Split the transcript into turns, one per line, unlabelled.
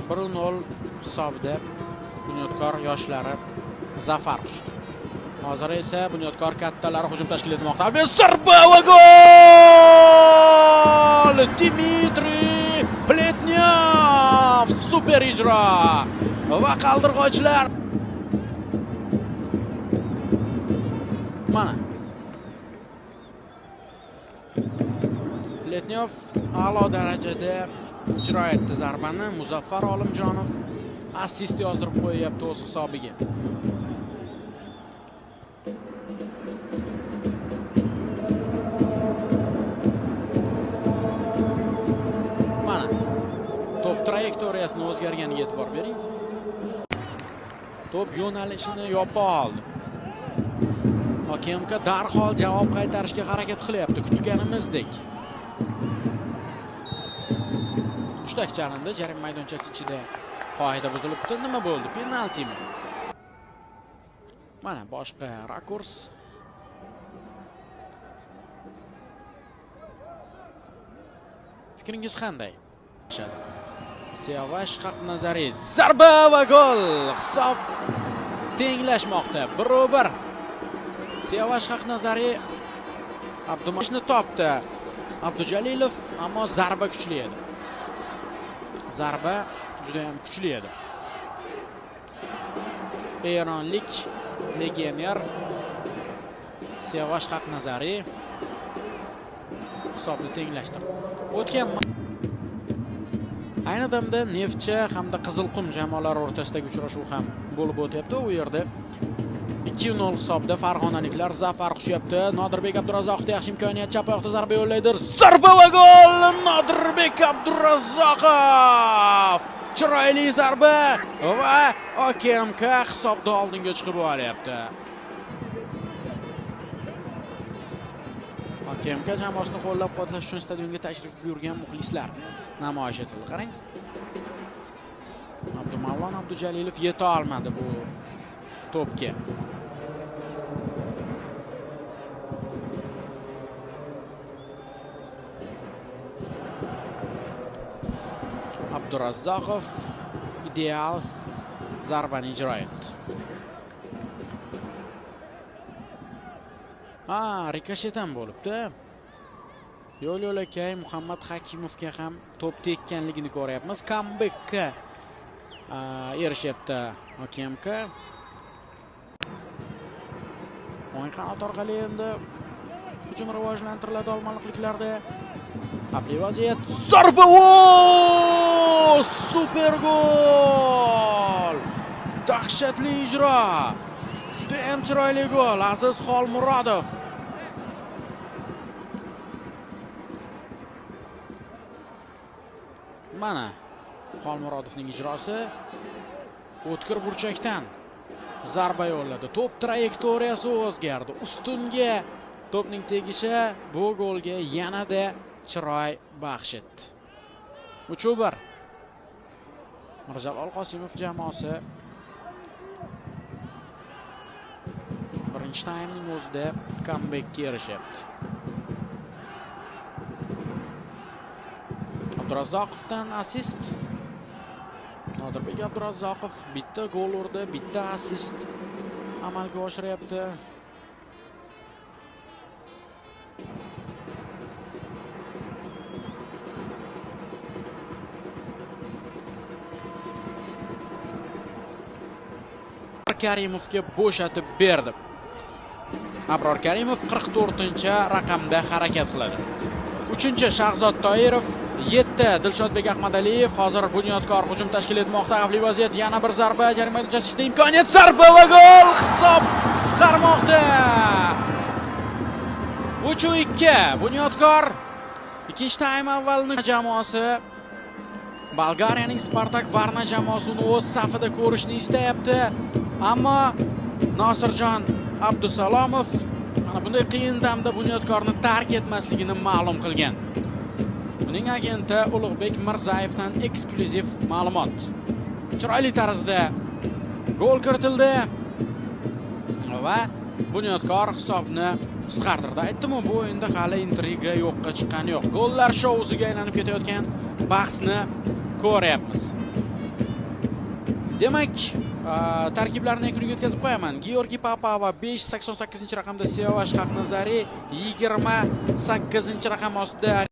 1-0 hisobida Bunyodkor yoshlari zafar quchdi. Hozir esa Bunyodkor kattalari hujum tashkil etmoqda. Zarba va gol! Dmitriy Pletnyov super ijro va qaldirg'ochlar. Mana Pletnyov a'lo darajada ijro etdi zarbani. Muzaffar Olimjonov assist yozdirib qo'yapti o'z hisobiga. Mana to'p trayektoriyasini o'zgarganiga e'tibor bering. To'p yo'nalishini yopa oldi. Hakemga darhol javob qaytarishga harakat qilyapti, kutganimizdek. Uchtak chalindi, jarima maydonchasi ichida qoida buzilibdi. Nima bo'ldi? Penaltimi? Mana boshqa rakurs. Fikringiz qanday? Siyovash Haqnazariy zarba va gol. Hisob tenglashmoqda. 1-1. Siyovash Haqnazariy Abdumashni topdi. Abdujalilov, ammo zarba kuchli edi. Zarba juda ham kuchli edi. Eronlik legioner Siyovash Haqnazariy hisobni tenglashtirdi. O'tgan ayni damda Neftchi hamda Qizilqum jamoalari o'rtasidagi uchrashuv ham bo'lib o'tyapti. U yerda 2-0 hisobda farg'onaliklar zafar quchyapti. Nodirbek Abdurazzoqovda yaxshi imkoniyat, chap oyoqda zarba yo'llaydi. Zarba va gol! Nodirbek Abdurazzoqov! Chiroyli zarba va Okemka hisobda oldinga chiqib olyapti. Okemka jamoasini qo'llab-quvvatlash uchun stadionga tashrif buyurgan muxlislar namoyish etildi. Qarang. Abdumavlon Abdujalilov yeta olmadi bu to'pga. Abdurazzoqov ideal zarbani ijro etdi. Rikoshetan bo'libdi. Yo'l-yo'lakay Muhammad Hakimovga ham to'p tekkanligini ko'ryapmiz. Comebackka erishyapti Okemka. O'ng qanot orqali endi hujum rivojlantiriladi olmaliqliklarda. Xavfli vaziyat. Zarba! Super gol! Dahshatli ijro. Juda ham chiroyli gol. Aziz Xolmurodov. Mana Xolmurodovning ijrosi o'tkir burchakdan zarba yo'lladi. To'p trayektoriyasi o'zgardi. Ustunga to'pning tegishi bu golga yanada chiroy baxsh etdi. 3-1. Mirjalol Qosimov jamoasi birinchi taymning o'zida comebackga erishyapti. Abdurazzoqovdan assist. Nodirbek Abdurazzoqov bitta gol urdi, bitta assist amalga oshiryapti. Karimovga bo'shatib berdi. Abror Karimov 44-raqamda harakat qiladi. 3-Shahzod Toirov, 7-Dilshodbek Ahmadaliyev. Hozir Bunyodkor hujum tashkil etmoqda. Xavfli vaziyat, yana bir zarba, jarima maydonchasi ichida imkoniyat, zarba va gol! Hisob qisqarmoqda. 3-2. Bunyodkor ikkinchi taym avvalini jamoasi Bolgariyaning Spartak Varna jamoasini o'z safida ko'rishni istayapti. Ammo Nosirjon Abdusalomov mana bunday qiyin damda Bunyodkorni tark etmasligini ma'lum qilgan. Uning agenti Ulug'bek Mirzayevdan eksklyuziv ma'lumot. Chiroyli tarzda gol kiritildi va Bunyodkor hisobni qisqartirdi. Aytdim, bu o'yinda hali intriga yo'qqa chiqqani yo'q. Gollar shousiga aylanib ketayotgan bahsni ko'ryapmiz. Demak, tarkiblarni yakuniga yetkazib qo'yaman. Georgiy Papava 588-raqamda Siyovash Haqnazari, 28-raqam ostida